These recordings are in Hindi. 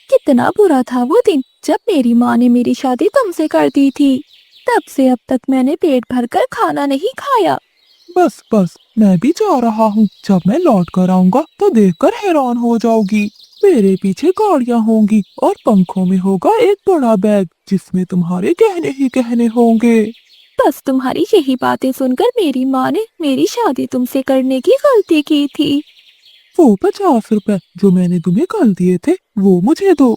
कितना बुरा था वो दिन जब मेरी माँ ने मेरी शादी तुमसे कर दी थी। तब से अब तक मैंने पेट भरकर खाना नहीं खाया। बस बस, मैं भी जा रहा हूँ। जब मैं लौट कर आऊंगा तो देखकर हैरान हो जाओगी। मेरे पीछे गाड़ियाँ होंगी और पंखों में होगा एक बड़ा बैग जिसमें तुम्हारे गहने ही गहने होंगे। बस तुम्हारी यही बातें सुनकर मेरी माँ ने मेरी शादी तुमसे करने की गलती की थी। वो 50 रुपए जो मैंने तुम्हें कल दिए थे वो मुझे दो।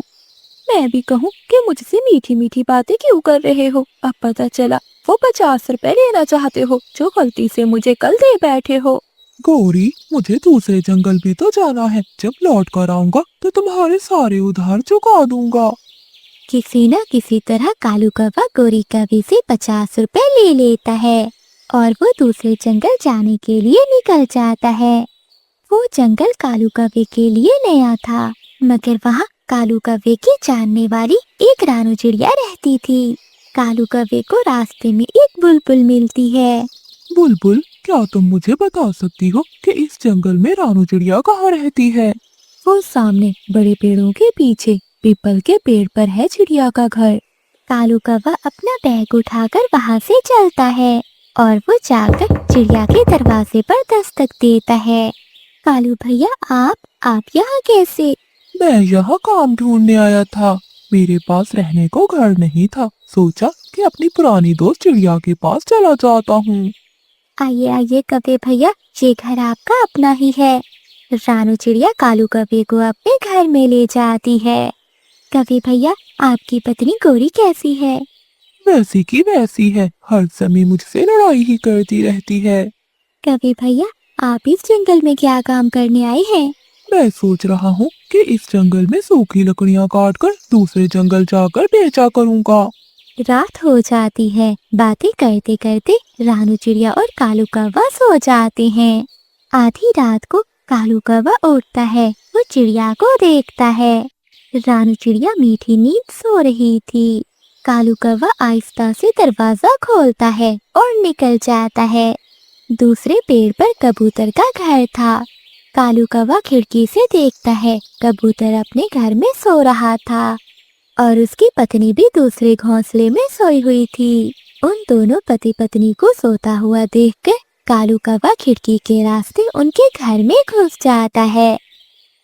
मैं भी कहूँ कि मुझसे मीठी मीठी बातें क्यों कर रहे हो। अब पता चला वो 50 रुपए लेना चाहते हो जो गलती से मुझे कल दे बैठे हो। गौरी, मुझे दूसरे जंगल भी तो जाना है। जब लौट कर आऊंगा तो तुम्हारे सारे उधार चुका दूंगा। किसी न किसी तरह कालू कौवा गोरी कौवे से 50 रुपए ले लेता है और वो दूसरे जंगल जाने के लिए निकल जाता है। वो जंगल कालू कौवे के लिए नया था, मगर वहाँ कालू कौवे की जानने वाली एक रानू चिड़िया रहती थी। कालू कौवे को रास्ते में एक बुलबुल मिलती है। बुलबुल, क्या तुम मुझे बता सकती हो कि इस जंगल में रानू चिड़िया कहाँ रहती है? वो सामने बड़े पेड़ों के पीछे पीपल के पेड़ पर है चिड़िया का घर। कालू कौवा अपना बैग उठाकर वहाँ से चलता है और वो जाकर चिड़िया के दरवाजे पर दस्तक देता है। कालू भैया, आप यहाँ कैसे? मैं यहाँ काम ढूंढने आया था। मेरे पास रहने को घर नहीं था। सोचा कि अपनी पुरानी दोस्त चिड़िया के पास चला जाता हूँ। आइए आइए कौवे भैया, ये घर आपका अपना ही है। रानू चिड़िया कालू कौवे को अपने घर में ले जाती है। कौवे भैया, आपकी पत्नी गोरी कैसी है? वैसी की वैसी है, हर समय मुझसे लड़ाई ही करती रहती है। कौवे भैया, आप इस जंगल में क्या काम करने आए हैं? मैं सोच रहा हूँ कि इस जंगल में सूखी लकड़ियाँ काट कर दूसरे जंगल जाकर बेचा करूँगा। रात हो जाती है। बातें करते करते रानू चिड़िया और कालू कौवा सो जाते हैं। आधी रात को कालू कौवा उठता है। वो चिड़िया को देखता है। रानू चिड़िया मीठी नींद सो रही थी। कालू कौवा आहिस्ता से दरवाजा खोलता है और निकल जाता है। दूसरे पेड़ पर कबूतर का घर था। कालू कौवा खिड़की से देखता है। कबूतर अपने घर में सो रहा था और उसकी पत्नी भी दूसरे घोंसले में सोई हुई थी। उन दोनों पति पत्नी को सोता हुआ देखकर कालू कौवा खिड़की के रास्ते उनके घर में घुस जाता है।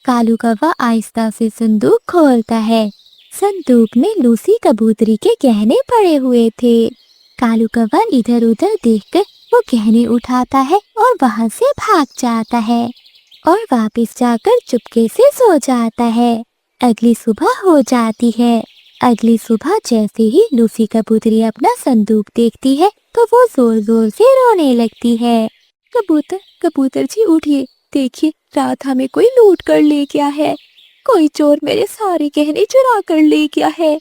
कालू कौवा आहिस्ता से संदूक खोलता है। संदूक में लूसी कबूतरी के गहने पड़े हुए थे। कालू कौवा इधर उधर देखकर वो गहने उठाता है और वहां से भाग जाता है और वापस जाकर चुपके से सो जाता है। अगली सुबह हो जाती है। अगली सुबह जैसे ही लूसी कबूतरी अपना संदूक देखती है तो वो जोर जोर से रोने लगती है। कबूतर कबूतर जी उठिए, देखिए रात हमें कोई लूट कर ले गया है। कोई चोर मेरे सारे गहने चुरा कर ले गया है।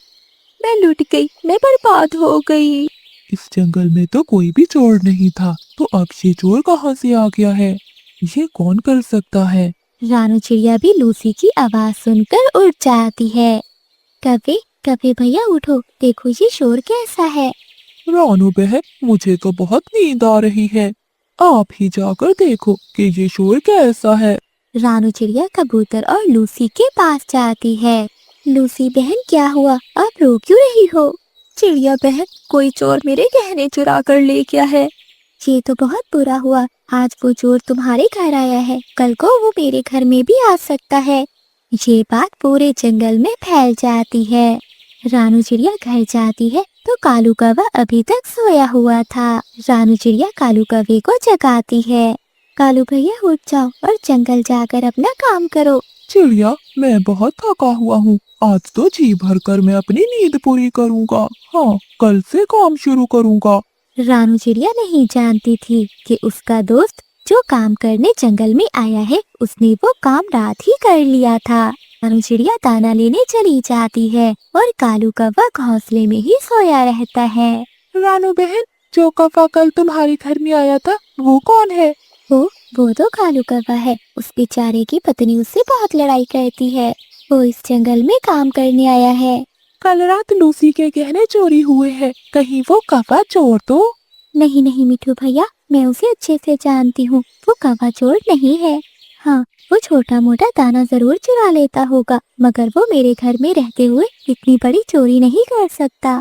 मैं लुट गई, मैं बर्बाद हो गई। इस जंगल में तो कोई भी चोर नहीं था, तो अब ये चोर कहाँ से आ गया है? ये कौन कर सकता है? रानू चिड़िया भी लूसी की आवाज सुनकर उठ जाती है। कभी कभी भैया उठो, देखो ये शोर कैसा है। रानू बहन, मुझे तो बहुत नींद आ रही है। आप ही जाकर देखो कि ये शोर कैसा है। रानू चिड़िया कबूतर और लूसी के पास जाती है। लूसी बहन, क्या हुआ? आप रो क्यों रही हो? चिड़िया बहन, कोई चोर मेरे गहने चुरा कर ले गया है। ये तो बहुत बुरा हुआ। आज वो चोर तुम्हारे घर आया है, कल को वो मेरे घर में भी आ सकता है। ये बात पूरे जंगल में फैल जाती है। रानू चिड़िया घर जाती है तो कालू कौवा अभी तक सोया हुआ था। रानू चिड़िया कालू कौवे को जगाती है। कालू भैया उठ जाओ और जंगल जाकर अपना काम करो। चिड़िया, मैं बहुत थका हुआ हूँ। आज तो जी भर कर मैं अपनी नींद पूरी करूँगा। हाँ, कल से काम शुरू करूँगा। रानू चिड़िया नहीं जानती थी कि उसका दोस्त जो काम करने जंगल में आया है उसने वो काम रात ही कर लिया था। रानू चिड़िया दाना लेने चली जाती है और कालू कौवा घोंसले में ही सोया रहता है। रानू बहन, जो कौवा कल तुम्हारे घर में आया था वो कौन है? वो तो कालू कौवा है। उस बेचारे की पत्नी उससे बहुत लड़ाई करती है। वो इस जंगल में काम करने आया है। कल रात लूसी के गहने चोरी हुए हैं। कहीं वो कौवा चोर तो नहीं नहीं मिठू भैया, मैं उसे अच्छे से जानती हूँ। वो कौवा चोर नहीं है। हाँ, वो छोटा मोटा दाना जरूर चुरा लेता होगा, मगर वो मेरे घर में रहते हुए इतनी बड़ी चोरी नहीं कर सकता।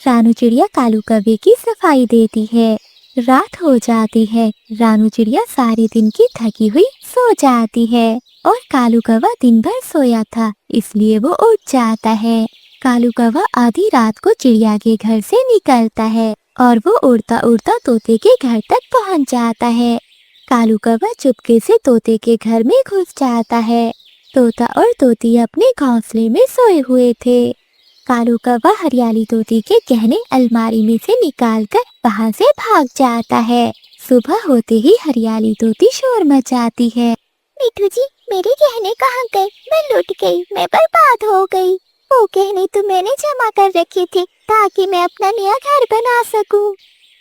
रानू चिड़िया कालू कौवे की सफाई देती है। रात हो जाती है। रानू चिड़िया सारे दिन की थकी हुई सो जाती है और कालू कौवा दिन भर सोया था, इसलिए वो उठ जाता है। कालू कौवा आधी रात को चिड़िया के घर से निकलता है और वो उड़ता उड़ता तोते के घर तक पहुंच जाता है। कालू कौवा चुपके से तोते के घर में घुस जाता है। तोता और तोती अपने घोंसले में सोए हुए थे। कालू कौवा हरियाली तोती के गहने अलमारी में से निकालकर वहां से भाग जाता है। सुबह होते ही हरियाली तोती शोर मचाती है। मिठू जी, मेरे गहने कहाँ गए? मैं लुट गई, मैं बर्बाद हो गई। वो गहने तो मैंने जमा कर रखे थे ताकि मैं अपना नया घर बना सकूं।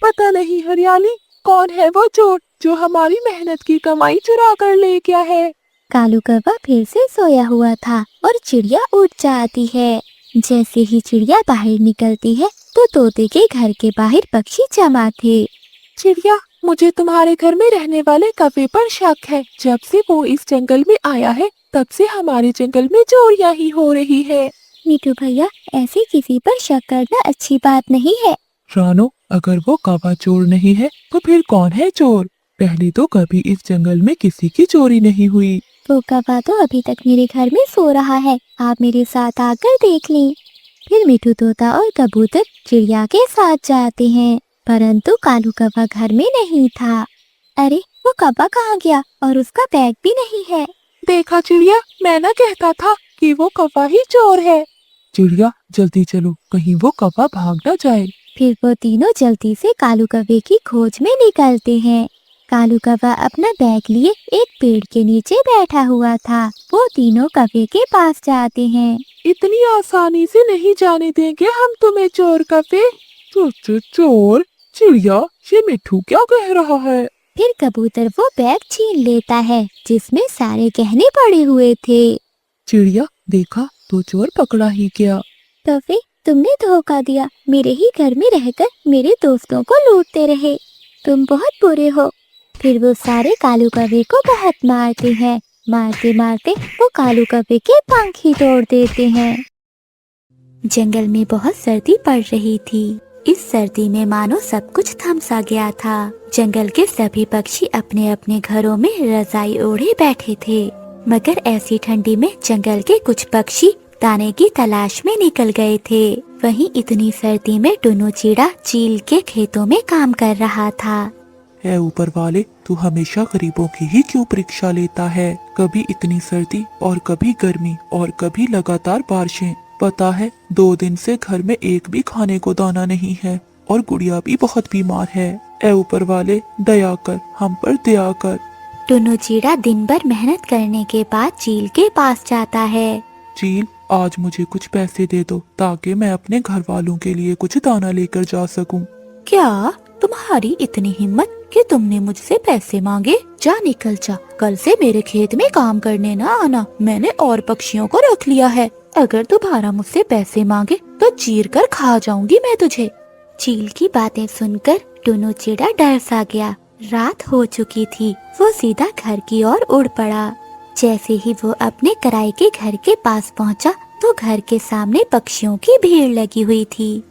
पता नहीं हरियाली, कौन है वो चोर जो हमारी मेहनत की कमाई चुरा कर ले गया है। कालू कौवा फिर से सोया हुआ था और चिड़िया उठ जाती है। जैसे ही चिड़िया बाहर निकलती है तो तोते के घर के बाहर पक्षी जमा थे। चिड़िया, मुझे तुम्हारे घर में रहने वाले कौवे पर शक है। जब से वो इस जंगल में आया है तब से हमारे जंगल में चोरियां ही हो रही है। मिठू भैया, ऐसे किसी पर शक करना अच्छी बात नहीं है। रानो, अगर वो कौवा चोर नहीं है तो फिर कौन है चोर? पहले तो कभी इस जंगल में किसी की चोरी नहीं हुई। वो कौवा तो अभी तक मेरे घर में सो रहा है, आप मेरे साथ आकर देख लें। फिर मिठू तोता और कबूतर चिड़िया के साथ जाते हैं, परंतु कालू कौवा घर में नहीं था। अरे, वो कौवा कहाँ गया और उसका बैग भी नहीं है। देखा चिड़िया, मैं ना कहता था कि वो कौवा ही चोर है। चिड़िया, जल्दी चलो, कहीं वो कौवा भाग न जाए। फिर वो तीनों जल्दी से कालू कौवे की खोज में निकलते हैं। कालू कौवा अपना बैग लिए एक पेड़ के नीचे बैठा हुआ था। वो तीनों कौवे के पास जाते हैं। इतनी आसानी से नहीं जाने देंगे हम तुम्हें चोर कौवे। चोर? चिड़िया, ये मिठू क्या कह रहा है? फिर कबूतर वो बैग छीन लेता है जिसमें सारे गहने पड़े हुए थे। चिड़िया, देखा तो चोर पकड़ा ही गया। कौवे, तुमने धोखा दिया, मेरे ही घर में रहकर मेरे दोस्तों को लूटते रहे, तुम बहुत बुरे हो। फिर वो सारे कालू कौवे को बहुत मारते हैं। मारते मारते वो कालू कौवे के पंख ही तोड़ देते हैं। जंगल में बहुत सर्दी पड़ रही थी। इस सर्दी में मानो सब कुछ थम सा गया था। जंगल के सभी पक्षी अपने अपने घरों में रजाई ओढ़े बैठे थे, मगर ऐसी ठंडी में जंगल के कुछ पक्षी दाने की तलाश में निकल गए थे। वहीं इतनी सर्दी में टुन्नू चिड़ा चील के खेतों में काम कर रहा था। है ऊपर वाले, तू हमेशा गरीबों की ही क्यों परीक्षा लेता है? कभी इतनी सर्दी और कभी गर्मी और कभी लगातार बारिशें। पता है, 2 दिन से घर में एक भी खाने को दाना नहीं है और गुड़िया भी बहुत बीमार है। ऐ ऊपर वाले, दया कर, हम पर दया कर। टुन्नू चिड़ा दिन भर मेहनत करने के बाद चील के पास जाता है। चील, आज मुझे कुछ पैसे दे दो ताकि मैं अपने घर वालों के लिए कुछ दाना लेकर जा सकूं। क्या तुम्हारी इतनी हिम्मत कि तुमने मुझसे पैसे मांगे? जा निकल जा, कल से मेरे खेत में काम करने ना आना। मैंने और पक्षियों को रख लिया है। अगर दोबारा मुझसे पैसे मांगे तो चीर कर खा जाऊंगी मैं तुझे। चील की बातें सुनकर टुन्नू चिड़ा डर सा गया। रात हो चुकी थी। वो सीधा घर की ओर उड़ पड़ा। जैसे ही वो अपने किराए के घर के पास पहुंचा तो घर के सामने पक्षियों की भीड़ लगी हुई थी।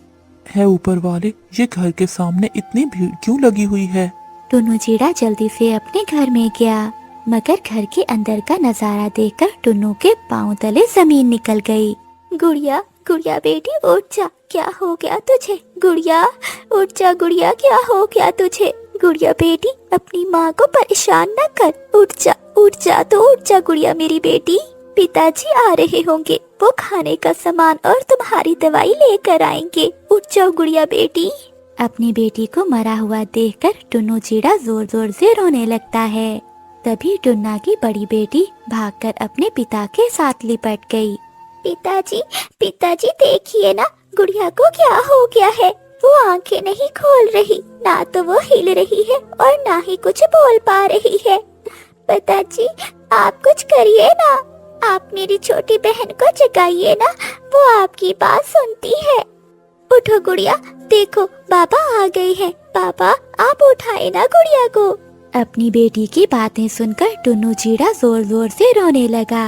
है ऊपर वाले, ये घर के सामने इतनी भीड़ क्यों लगी हुई है? टुन्नू चिड़ा जल्दी से अपने घर में गया, मगर घर के अंदर का नजारा देखकर टुन्नू के पांव तले जमीन निकल गई। गुड़िया, गुड़िया बेटी उठ जा, क्या हो गया तुझे? गुड़िया उठ जा, गुड़िया क्या हो गया तुझे? गुड़िया बेटी, अपनी माँ को परेशान न कर, उठ जा, उठ जा तो उठ जा गुड़िया मेरी बेटी। पिताजी आ रहे होंगे, वो खाने का सामान और तुम्हारी दवाई लेकर आएंगे। उठ जाओ गुड़िया बेटी। अपनी बेटी को मरा हुआ देखकर टुन्नू चिड़ा जोर जोर से रोने लगता है। तभी टुन्ना की बड़ी बेटी भागकर अपने पिता के साथ लिपट गई। पिताजी, पिताजी देखिए ना, गुड़िया को क्या हो गया है? वो आंखें नहीं खोल रही, ना तो वो हिल रही है और ना ही कुछ बोल पा रही है। पिताजी, आप कुछ करिए ना, आप मेरी छोटी बहन को जगाइए ना, वो आपकी बात सुनती है। उठो गुड़िया, देखो बाबा आ गए हैं। पापा, आप उठाए ना गुड़िया को। अपनी बेटी की बातें सुनकर टुन्नू चिड़िया जोर जोर से रोने लगा।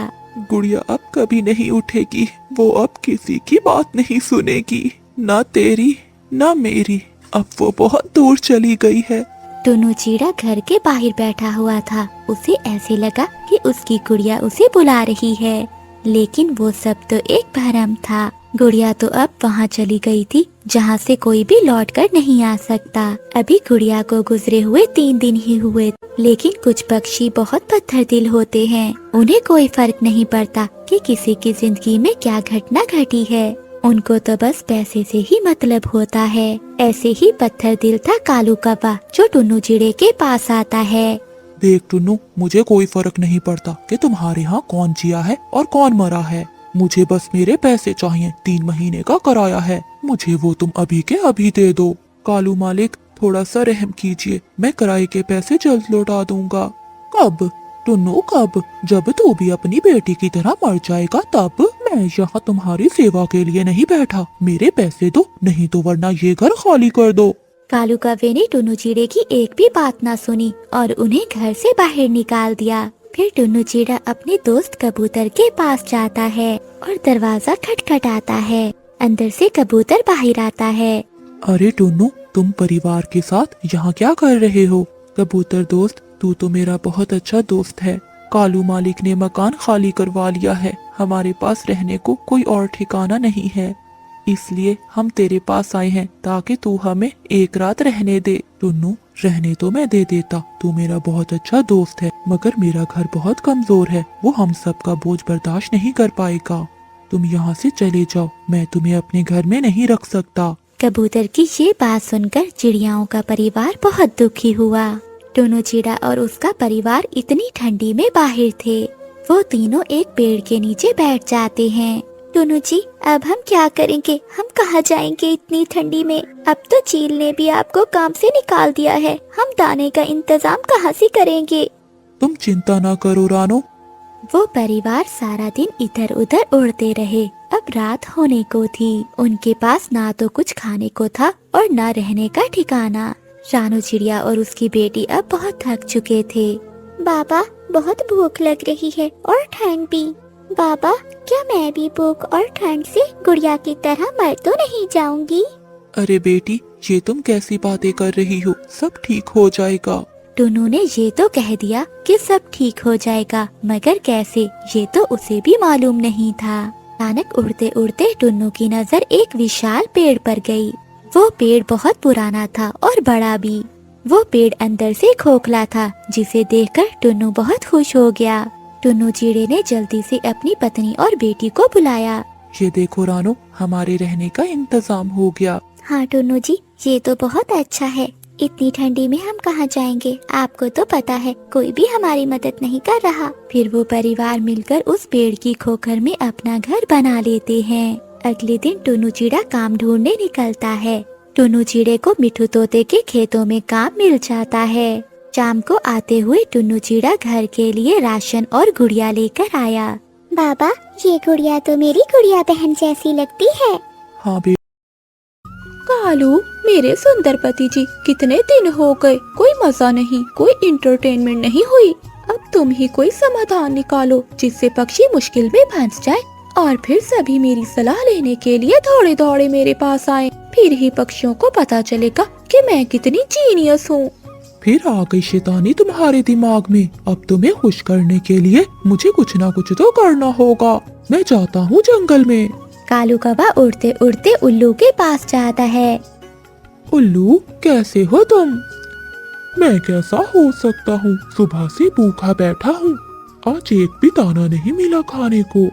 गुड़िया अब कभी नहीं उठेगी, वो अब किसी की बात नहीं सुनेगी, ना तेरी ना मेरी। अब वो बहुत दूर चली गई है। टुन्नू चिड़िया घर के बाहर बैठा हुआ था। उसे ऐसे लगा कि उसकी गुड़िया उसे बुला रही है, लेकिन वो सब तो एक भ्रम था। गुड़िया तो अब वहाँ चली गई थी जहाँ से कोई भी लौट कर नहीं आ सकता। अभी गुड़िया को गुजरे हुए 3 दिन ही हुए, लेकिन कुछ पक्षी बहुत पत्थर दिल होते हैं। उन्हें कोई फर्क नहीं पड़ता कि किसी की जिंदगी में क्या घटना घटी है, उनको तो बस पैसे से ही मतलब होता है। ऐसे ही पत्थर दिल था कालू कौवा, जो टुन्नू चिड़िया के पास आता है। देख टुन्नू, मुझे कोई फर्क नहीं पड़ता कि तुम्हारे यहाँ कौन जिया है और कौन मरा है। मुझे बस मेरे पैसे चाहिए। 3 महीने का किराया है, मुझे वो तुम अभी के अभी दे दो। कालू मालिक, थोड़ा सा रहम कीजिए, मैं किराए के पैसे जल्द लौटा दूंगा। कब टुन्नू, कब? जब तू भी अपनी बेटी की तरह मर जाएगा तब। मैं यहाँ तुम्हारी सेवा के लिए नहीं बैठा। मेरे पैसे दो, नहीं तो वरना ये घर खाली कर दो। कालू कौवे ने टुन्नू चिड़िया की एक भी बात ना सुनी और उन्हें घर से बाहर निकाल दिया। फिर टुन्नू चिड़िया अपने दोस्त कबूतर के पास जाता है और दरवाजा खटखटाता है। अंदर से कबूतर बाहर आता है। अरे टुन्नू, तुम परिवार के साथ यहाँ क्या कर रहे हो? कबूतर दोस्त, तू तो मेरा बहुत अच्छा दोस्त है। कालू मालिक ने मकान खाली करवा लिया है, हमारे पास रहने को कोई और ठिकाना नहीं है, इसलिए हम तेरे पास आए हैं ताकि तू हमें एक रात रहने दे। टुन्नू, रहने तो मैं दे देता, तू मेरा बहुत अच्छा दोस्त है, मगर मेरा घर बहुत कमजोर है, वो हम सब का बोझ बर्दाश्त नहीं कर पाएगा। तुम यहाँ से चले जाओ, मैं तुम्हें अपने घर में नहीं रख सकता। कबूतर की ये बात सुनकर चिड़ियाओं का परिवार बहुत दुखी हुआ। टुन्नू चिड़िया और उसका परिवार इतनी ठंडी में बाहर थे। वो तीनों एक पेड़ के नीचे बैठ जाते हैं। टुन्नू जी, अब हम क्या करेंगे? हम कहाँ जाएंगे इतनी ठंडी में? अब तो चील ने भी आपको काम से निकाल दिया है, हम दाने का इंतजाम कहाँ से करेंगे? तुम चिंता ना करो रानो। वो परिवार सारा दिन इधर उधर उड़ते रहे। अब रात होने को थी। उनके पास ना तो कुछ खाने को था और ना रहने का ठिकाना। रानू चिड़िया और उसकी बेटी अब बहुत थक चुके थे। बाबा, बहुत भूख लग रही है और ठंड भी। बाबा, क्या मैं भी भूख और ठंड से गुड़िया की तरह मर तो नहीं जाऊंगी? अरे बेटी, ये तुम कैसी बातें कर रही हो? सब ठीक हो जाएगा। टुन्नू ने ये तो कह दिया कि सब ठीक हो जाएगा, मगर कैसे, ये तो उसे भी मालूम नहीं था। अचानक उड़ते उड़ते टुन्नू की नजर एक विशाल पेड़ पर गई। वो पेड़ बहुत पुराना था और बड़ा भी। वो पेड़ अंदर से खोखला था, जिसे देखकर टुन्नू बहुत खुश हो गया। टुन्नू चिड़िया ने जल्दी से अपनी पत्नी और बेटी को बुलाया। ये देखो रानो, हमारे रहने का इंतजाम हो गया। हाँ टुन्नू जी, ये तो बहुत अच्छा है। इतनी ठंडी में हम कहाँ जाएंगे? आपको तो पता है कोई भी हमारी मदद नहीं कर रहा। फिर वो परिवार मिलकर उस पेड़ की खोखर में अपना घर बना लेते हैं। अगले दिन टुन्नू चिड़िया काम ढूंढने निकलता है। टुन्नू चिड़िया को मिठू तोते के खेतों में काम मिल जाता है। शाम को आते हुए टुन्नू चिड़िया घर के लिए राशन और गुड़िया लेकर आया। बाबा, ये गुड़िया तो मेरी गुड़िया बहन जैसी लगती है। हाँ बेटी। कालू, मेरे सुंदर पति जी, कितने दिन हो गए, कोई मजा नहीं, कोई इंटरटेनमेंट नहीं हुई। अब तुम ही कोई समाधान निकालो जिससे पक्षी मुश्किल में फंस जाए और फिर सभी मेरी सलाह लेने के लिए दौड़े दौड़े मेरे पास आए। फिर ही पक्षियों को पता चलेगा कि मैं कितनी जीनियस हूँ। फिर आ गई शैतानी तुम्हारे दिमाग में। अब तुम्हें खुश करने के लिए मुझे कुछ ना कुछ तो करना होगा। मैं जाता हूँ जंगल में। कालू कौवा उड़ते उड़ते उल्लू के पास जाता है। उल्लू, कैसे हो तुम? मैं कैसा हो सकता हूँ, सुबह से भूखा बैठा हूँ, आज एक भी दाना नहीं मिला खाने को।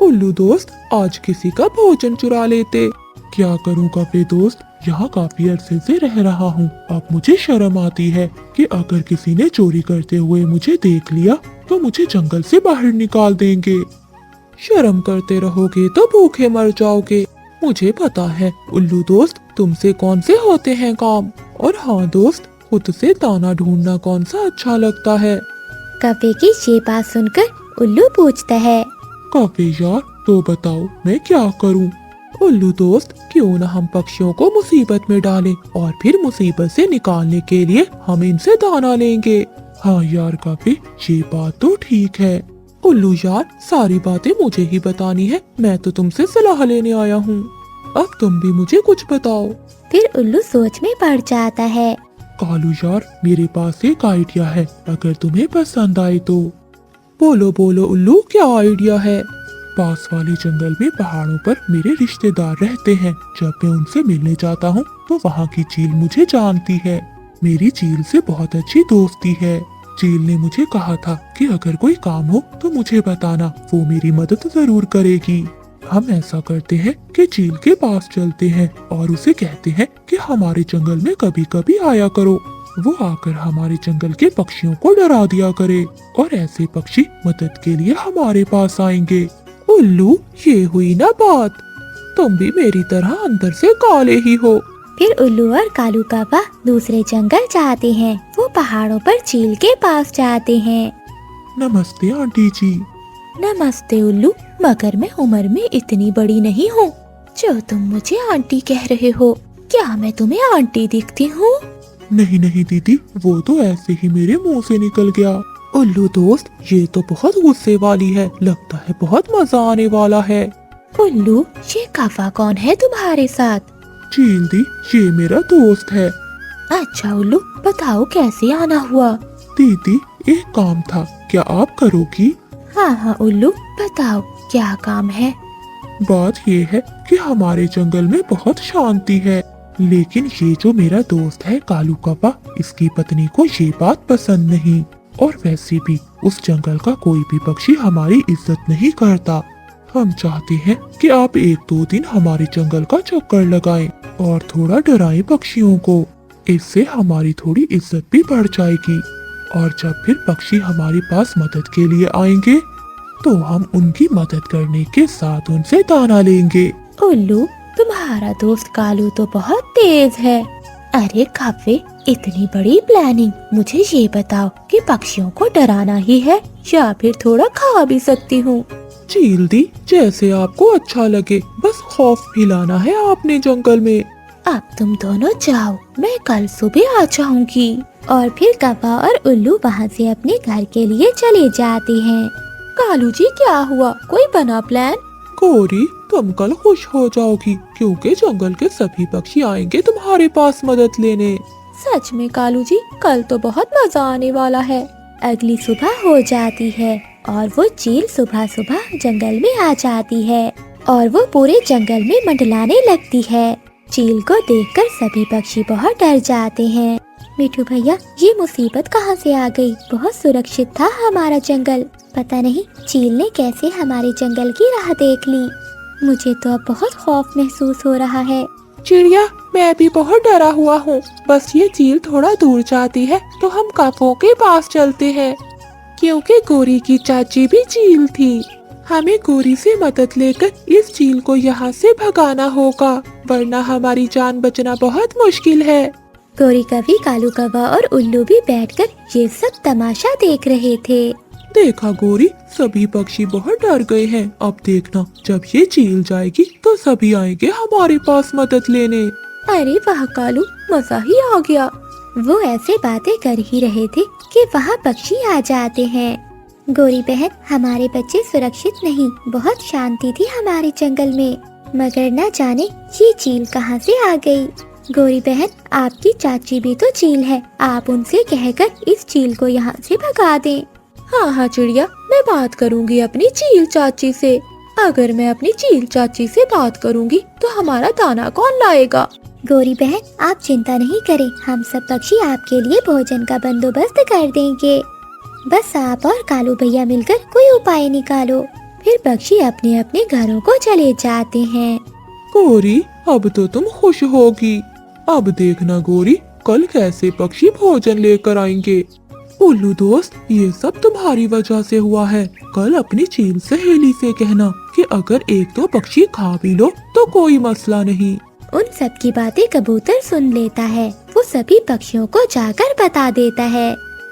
उल्लू दोस्त, आज किसी का भोजन चुरा लेते। क्या करूँ कपड़े दोस्त, यहाँ काफी अरसे से रह रहा हूँ। अब मुझे शर्म आती है कि अगर किसी ने चोरी करते हुए मुझे देख लिया तो मुझे जंगल से बाहर निकाल देंगे। शर्म करते रहोगे तो भूखे मर जाओगे। मुझे पता है उल्लू दोस्त, तुमसे कौन से होते हैं काम। और हाँ दोस्त, खुद से दाना ढूंढना कौन सा अच्छा लगता है। कौवे की ये बात सुनकर उल्लू पूछता है। कौवे यार, तो बताओ मैं क्या करूँ। उल्लू दोस्त, क्यों न हम पक्षियों को मुसीबत में डालें और फिर मुसीबत से निकालने के लिए हम इनसे दाना लेंगे। हाँ यार काफी, ये बात तो ठीक है। उल्लू यार, सारी बातें मुझे ही बतानी है, मैं तो तुमसे सलाह लेने आया हूँ। अब तुम भी मुझे कुछ बताओ। फिर उल्लू सोच में पड़ जाता है। कालू यार, मेरे पास एक आइडिया है, अगर तुम्हें पसंद आए तो। बोलो बोलो उल्लू, क्या आइडिया है? पास वाले जंगल में पहाड़ों पर मेरे रिश्तेदार रहते हैं। जब मैं उनसे मिलने जाता हूँ तो वहाँ की चील मुझे जानती है। मेरी चील से बहुत अच्छी दोस्ती है। चील ने मुझे कहा था कि अगर कोई काम हो तो मुझे बताना, वो मेरी मदद जरूर करेगी। हम ऐसा करते हैं कि चील के पास चलते हैं और उसे कहते हैं कि हमारे जंगल में कभी कभी आया करो। वो आकर हमारे जंगल के पक्षियों को डरा दिया करे और ऐसे पक्षी मदद के लिए हमारे पास आएंगे। उल्लू, ये हुई ना बात। तुम भी मेरी तरह अंदर से काले ही हो। फिर उल्लू और कालू कौवा दूसरे जंगल जाते हैं। वो पहाड़ों पर चील के पास जाते हैं। नमस्ते आंटी जी। नमस्ते उल्लू, मगर मैं उम्र में इतनी बड़ी नहीं हूँ जो तुम मुझे आंटी कह रहे हो। क्या मैं तुम्हें आंटी दिखती हूँ? नहीं नहीं दीदी, वो तो ऐसे ही मेरे मुंह से निकल गया। उल्लू दोस्त, ये तो बहुत गुस्से वाली है, लगता है बहुत मजा आने वाला है। उल्लू, ये कौवा कौन है तुम्हारे साथ? चील दी, ये मेरा दोस्त है। अच्छा उल्लू, बताओ कैसे आना हुआ? दीदी, एक काम था, क्या आप करोगी? हाँ हाँ उल्लू, बताओ क्या काम है? बात ये है कि हमारे जंगल में बहुत शांति है, लेकिन ये जो मेरा दोस्त है कालू कौवा, इसकी पत्नी को ये बात पसंद नहीं। और वैसे भी उस जंगल का कोई भी पक्षी हमारी इज्जत नहीं करता। हम चाहते हैं कि आप 1-2 दिन हमारे जंगल का चक्कर लगाएं और थोड़ा डराएं पक्षियों को। इससे हमारी थोड़ी इज्जत भी बढ़ जाएगी और जब फिर पक्षी हमारे पास मदद के लिए आएंगे तो हम उनकी मदद करने के साथ उनसे दाना लेंगे। उल्लू, तुम्हारा दोस्त कालू तो बहुत तेज है। अरे कौवे, इतनी बड़ी प्लानिंग। मुझे ये बताओ कि पक्षियों को डराना ही है या फिर थोड़ा खा भी सकती हूँ? चील दी, जैसे आपको अच्छा लगे, बस खौफ फैलाना है आपने जंगल में। अब तुम दोनों जाओ, मैं कल सुबह आ जाऊंगी। और फिर कौवा और उल्लू वहाँ से अपने घर के लिए चले जाते हैं। कालू जी, क्या हुआ? कोई बना प्लान? कोरी, तुम कल खुश हो जाओगी क्योंकि जंगल के सभी पक्षी आएंगे तुम्हारे पास मदद लेने। सच में कालू जी, कल तो बहुत मजा आने वाला है। अगली सुबह हो जाती है और वो चील सुबह सुबह जंगल में आ जाती है और वो पूरे जंगल में मंडलाने लगती है। चील को देखकर सभी पक्षी बहुत डर जाते हैं। मिठू भैया, ये मुसीबत कहाँ से आ गई? बहुत सुरक्षित था हमारा जंगल, पता नहीं चील ने कैसे हमारे जंगल की राह देख ली। मुझे तो अब बहुत खौफ महसूस हो रहा है। चिड़िया, मैं भी बहुत डरा हुआ हूँ। बस ये चील थोड़ा दूर जाती है तो हम कौवों के पास चलते हैं, क्योंकि गोरी की चाची भी चील थी। हमें गोरी से मदद लेकर इस चील को यहाँ से भगाना होगा, वरना हमारी जान बचना बहुत मुश्किल है। गोरी कभी, कालू कौवा और उल्लू भी बैठकर ये सब तमाशा देख रहे थे। देखा गोरी, सभी पक्षी बहुत डर गए हैं। अब देखना, जब ये चील जाएगी तो सभी आएंगे हमारे पास मदद लेने। अरे वाह कालू, मजा ही आ गया। वो ऐसे बातें कर ही रहे थे कि वहाँ पक्षी आ जाते हैं। गोरी बहन, हमारे बच्चे सुरक्षित नहीं, बहुत शांति थी हमारे जंगल में, मगर न जाने ये चील कहाँ से आ गई। गोरी बहन, आपकी चाची भी तो चील है, आप उनसे कहकर इस चील को यहाँ से भगा दें। हाँ हाँ चिड़िया, मैं बात करूँगी अपनी चील चाची से। अगर मैं अपनी चील चाची से बात करूँगी तो हमारा दाना कौन लाएगा? गोरी बहन, आप चिंता नहीं करें, हम सब पक्षी आपके लिए भोजन का बंदोबस्त कर देंगे। बस आप और कालू भैया मिलकर कोई उपाय निकालो। फिर पक्षी अपने अपने घरों को चले जाते हैं। गोरी, अब तो तुम खुश होगी। अब देखना गोरी, कल कैसे पक्षी भोजन लेकर आएंगे। उल्लू दोस्त, ये सब तुम्हारी वजह से हुआ है। कल अपनी चील सहेली से कहना कि अगर 1-2 पक्षी खा भी लो तो कोई मसला नहीं। उन सब की बातें कबूतर सुन लेता है। वो सभी पक्षियों को जाकर बता देता है।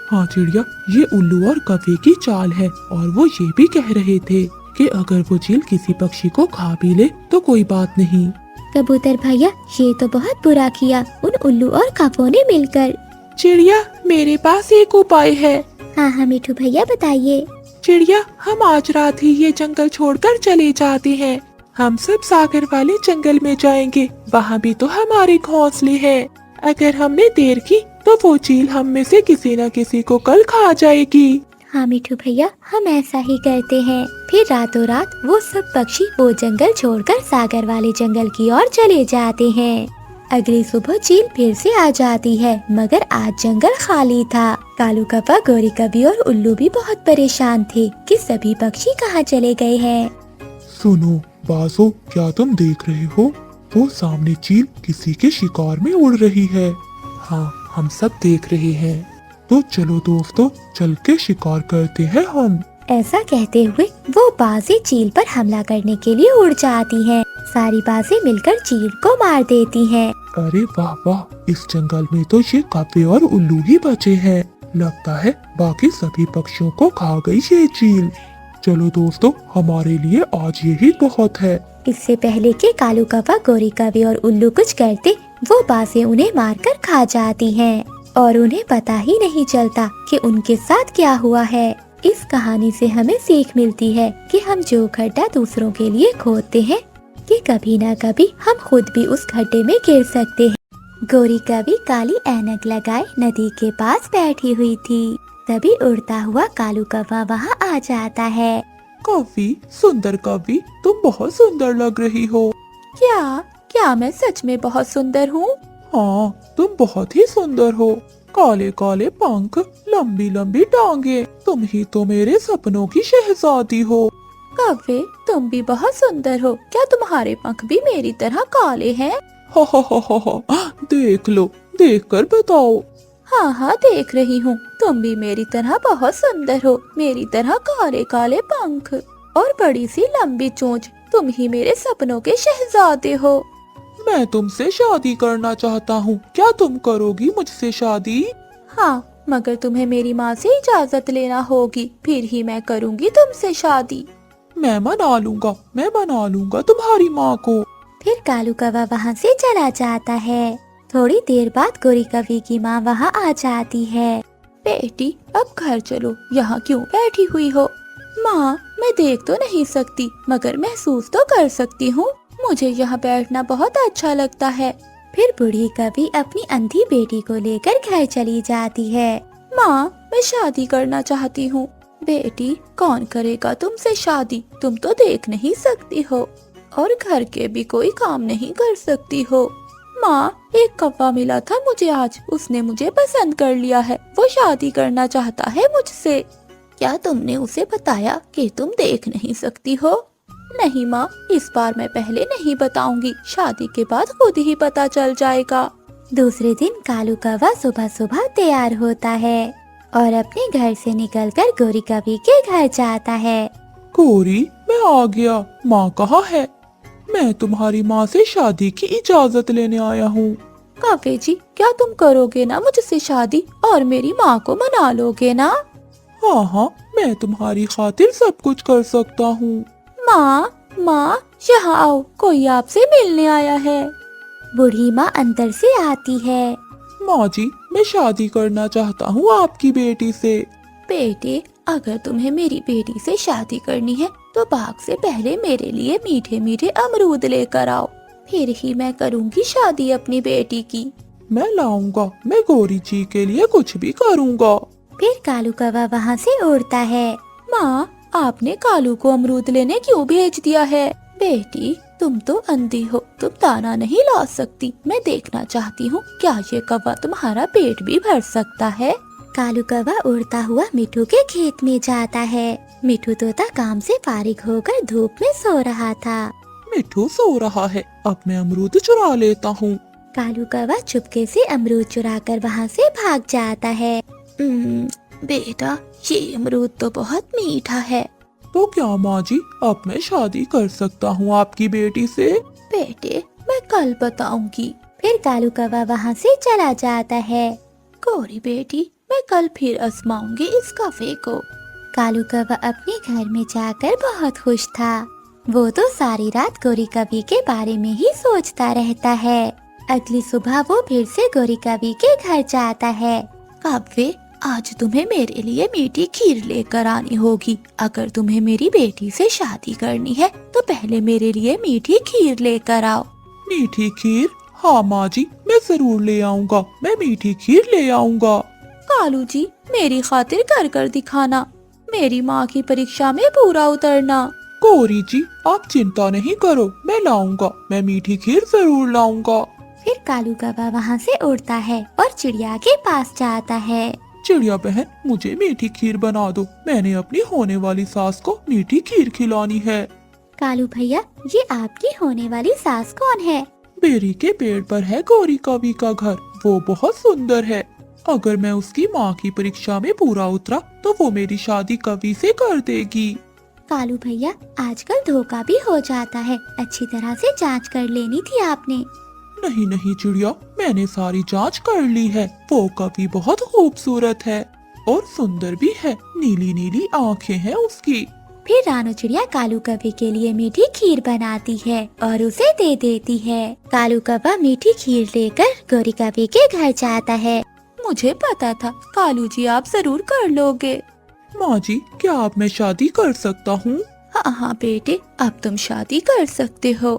हाँ चिड़िया, ये उल्लू और कौवे की चाल है और वो ये भी कह रहे थे कि अगर वो चील किसी पक्षी को खा भी ले तो कोई बात नहीं। कबूतर भैया, ये तो बहुत बुरा किया उन उल्लू और कौवों ने मिलकर। चिड़िया, मेरे पास एक उपाय है। हाँ हाँ मिठू भैया, बताइए। चिड़िया, हम आज रात ही ये जंगल छोड़कर चले जाते हैं। हम सब सागर वाले जंगल में जाएंगे, वहाँ भी तो हमारे घोंसले हैं। अगर हमने देर की तो वो चील हम में से किसी न किसी को कल खा जाएगी। हाँ मिठू भैया, हम ऐसा ही करते हैं। फिर रातों रात वो सब पक्षी वो जंगल छोड़कर सागर वाले जंगल की ओर चले जाते हैं। अगली सुबह चील फिर से आ जाती है, मगर आज जंगल खाली था। कालू कौवा, गोरी कवि और उल्लू भी बहुत परेशान थे कि सभी पक्षी कहाँ चले गए हैं। सुनो बाजो, क्या तुम देख रहे हो? वो सामने चील किसी के शिकार में उड़ रही है। हाँ, हम सब देख रहे हैं। तो चलो दोस्तों, चल के शिकार करते हैं हम। ऐसा कहते हुए वो बाजें चील पर हमला करने के लिए उड़ जाती हैं। सारी बाजें मिलकर चील को मार देती हैं। अरे वाह वाह, इस जंगल में तो ये कौवे और उल्लू ही बचे हैं। लगता है बाकी सभी पक्षियों को खा गई ये चील। चलो दोस्तों, हमारे लिए आज यही बहुत है। इससे पहले कि कालू कौवा, गोरी कवि और उल्लू कुछ करते, वो बाजें उन्हें मारकर खा जाती हैं और उन्हें पता ही नहीं चलता कि उनके साथ क्या हुआ है। इस कहानी से हमें सीख मिलती है कि हम जो गड्ढा दूसरों के लिए खोदते हैं, कि कभी न कभी हम खुद भी उस गड्ढे में गिर सकते हैं। गोरी कवि काली ऐनक लगाए नदी के पास बैठी हुई थी। तभी उड़ता हुआ कालू कौवा वहाँ आ जाता है। कवि, सुंदर कवि, तुम बहुत सुंदर लग रही हो। क्या मैं सच में बहुत सुंदर हूँ? हाँ, तुम बहुत ही सुंदर हो। काले काले पंख, लंबी लंबी टांगे, तुम ही तो मेरे सपनों की शहजादी हो। कौवे, तुम भी बहुत सुंदर हो। क्या तुम्हारे पंख भी मेरी तरह काले हैं? हो हो, देख लो, देख कर बताओ। हाँ हाँ, देख रही हूँ। तुम भी मेरी तरह बहुत सुंदर हो। मेरी तरह काले काले पंख और बड़ी सी लंबी चोंच। तुम ही मेरे सपनों के शहजादे हो। मैं तुमसे शादी करना चाहता हूँ, क्या तुम करोगी मुझसे शादी? हाँ, मगर तुम्हें मेरी माँ से इजाजत लेना होगी, फिर ही मैं करूँगी तुमसे शादी। मैं मना लूंगा तुम्हारी माँ को। फिर कालू कौवा वहाँ से चला जाता है। थोड़ी देर बाद गोरी कवि की माँ वहाँ आ जाती है। बेटी, अब घर चलो, यहाँ क्यों बैठी हुई हो? माँ, मैं देख तो नहीं सकती, मगर महसूस तो कर सकती हूँ। मुझे यहाँ बैठना बहुत अच्छा लगता है। फिर बूढ़ी कवि अपनी अंधी बेटी को लेकर घर चली जाती है। माँ, मैं शादी करना चाहती हूँ। बेटी, कौन करेगा तुमसे शादी? तुम तो देख नहीं सकती हो और घर के भी कोई काम नहीं कर सकती हो। माँ, एक कौवा मिला था मुझे आज, उसने मुझे पसंद कर लिया है। वो शादी करना चाहता है मुझसे। क्या तुमने उसे बताया कि तुम देख नहीं सकती हो? नहीं माँ, इस बार मैं पहले नहीं बताऊंगी, शादी के बाद खुद ही पता चल जाएगा। दूसरे दिन कालू कौवा सुबह सुबह तैयार होता है और अपने घर से निकलकर गोरी कवि के घर जाता है। गोरी, मैं आ गया। माँ कहाँ है? मैं तुम्हारी माँ से शादी की इजाजत लेने आया हूँ। कौवे जी, क्या तुम करोगे ना मुझसे शादी और मेरी माँ को मना लोगे ना? हाँ, मैं तुम्हारी खातिर सब कुछ कर सकता हूँ। माँ, यहाँ आओ, कोई आपसे मिलने आया है। बूढ़ी माँ अंदर से आती है। माँ जी, मैं शादी करना चाहता हूँ आपकी बेटी से। बेटे, अगर तुम्हें मेरी बेटी से शादी करनी है तो बाग से पहले मेरे लिए मीठे मीठे अमरूद लेकर आओ, फिर ही मैं करूँगी शादी अपनी बेटी की। मैं लाऊंगा, मैं गोरी जी के लिए कुछ भी करूँगा। फिर कालू कौवा वहाँ से उड़ता है। माँ, आपने कालू को अमरूद लेने क्यों भेज दिया है? बेटी, तुम तो अंधी हो, तुम दाना नहीं ला सकती। मैं देखना चाहती हूँ क्या ये कौवा तुम्हारा पेट भी भर सकता है। कालू कौवा उड़ता हुआ मिठू के खेत में जाता है। मिठू तोता काम से फारिग होकर धूप में सो रहा था। मिठू सो रहा है, अब मैं अमरूद चुरा लेता हूँ। कालू कौवा चुपके से अमरूद चुराकर वहाँ से भाग जाता है। बेटा, ये अमरूद तो बहुत मीठा है। तो क्या माँ जी, अब मैं शादी कर सकता हूँ आपकी बेटी से? बेटे, मैं कल बताऊंगी। फिर कालू कौवा वहाँ से चला जाता है। गोरी बेटी, मैं कल फिर आजमाऊंगी इस कौवे को। कालू कौवा अपने घर में जाकर बहुत खुश था। वो तो सारी रात गौरी कवि के बारे में ही सोचता रहता है। अगली सुबह वो फिर से गौरी कवि के घर जाता है। काव्य, आज तुम्हें मेरे लिए मीठी खीर लेकर आनी होगी। अगर तुम्हें मेरी बेटी से शादी करनी है तो पहले मेरे लिए मीठी खीर लेकर आओ। मीठी खीर? हाँ माँ जी, मैं जरूर ले आऊँगा। मैं मीठी खीर ले आऊँगा। कालू जी, मेरी खातिर कर कर दिखाना। मेरी माँ की परीक्षा में पूरा उतरना। गौरी जी, आप चिंता नहीं करो, मैं लाऊंगा। मैं मीठी खीर जरूर लाऊंगा। फिर कालू कौवा वहाँ से उड़ता है और चिड़िया के पास जाता है। चिड़िया बहन, मुझे मीठी खीर बना दो। मैंने अपनी होने वाली सास को मीठी खीर खिलानी है। कालू भैया, ये आपकी होने वाली सास कौन है? बेरी के पेड़ पर है गौरी कवि का घर। वो बहुत सुंदर है। अगर मैं उसकी माँ की परीक्षा में पूरा उतरा तो वो मेरी शादी कवि से कर देगी। कालू भैया, आजकल धोखा भी हो जाता है। अच्छी तरह से जांच कर लेनी थी आपने। नहीं नहीं चिड़िया, मैंने सारी जांच कर ली है। वो कवि बहुत खूबसूरत है और सुंदर भी है। नीली नीली आँखें हैं उसकी। फिर रानू चिड़िया कालू कौवे के लिए मीठी खीर बनाती है और उसे दे देती है। कालू कौवा मीठी खीर लेकर गौरी कवि के घर जाता है। मुझे पता था कालू जी आप जरूर कर लोगे। माँ जी, क्या अब मैं शादी कर सकता हूँ? हाँ हाँ बेटे, अब तुम शादी कर सकते हो।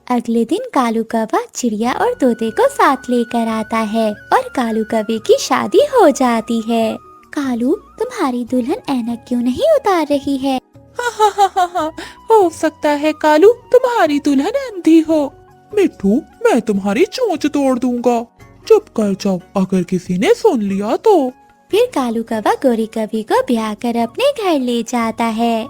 अगले दिन कालू कौवा चिड़िया और तोते को साथ लेकर आता है और कालू कौवे की शादी हो जाती है। कालू, तुम्हारी दुल्हन ऐनक क्यों नहीं उतार रही है? हाँ, हो सकता है कालू तुम्हारी दुल्हन अंधी हो। मिट्ठू, मैं तुम्हारी चोंच तोड़ दूंगा। चुप कर जाओ, अगर किसी ने सुन लिया तो। फिर कालू कौवा गौरी कवि को ब्याह कर अपने घर ले जाता है।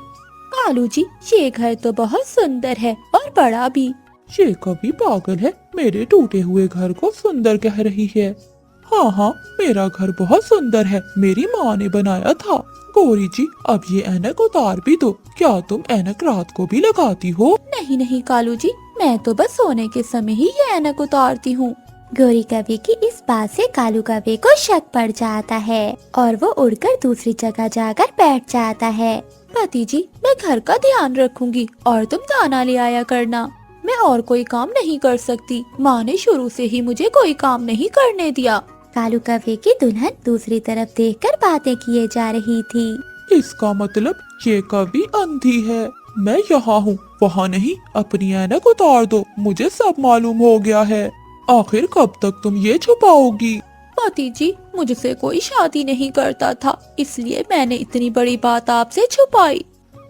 कालू जी, ये घर तो बहुत सुंदर है और बड़ा भी। ये कवि पागल है, मेरे टूटे हुए घर को सुंदर कह रही है। हाँ हाँ, मेरा घर बहुत सुंदर है, मेरी माँ ने बनाया था। गौरी जी, अब ये ऐनक उतार भी दो। क्या तुम ऐनक रात को भी लगाती हो? नहीं नहीं कालू जी, मैं तो बस सोने के समय ही ये ऐनक उतारती हूँ। गौरी कवि की इस बात से कालू कौवे को शक पड़ जाता है और वो उड़कर दूसरी जगह जाकर बैठ जाता है। पति जी, मैं घर का ध्यान रखूंगी और तुम दाना ले आया करना। मैं और कोई काम नहीं कर सकती। माँ ने शुरू से ही मुझे कोई काम नहीं करने दिया। कालू कौवे की दुल्हन दूसरी तरफ देखकर बातें किए जा रही थी। इसका मतलब ये कवि अंधी है। मैं यहाँ हूँ, वहाँ नहीं। अपनी ऐनक उतार दो, मुझे सब मालूम हो गया है। आखिर कब तक तुम ये छुपाओगी? पति जी, मुझसे कोई शादी नहीं करता था, इसलिए मैंने इतनी बड़ी बात आपसे छुपाई।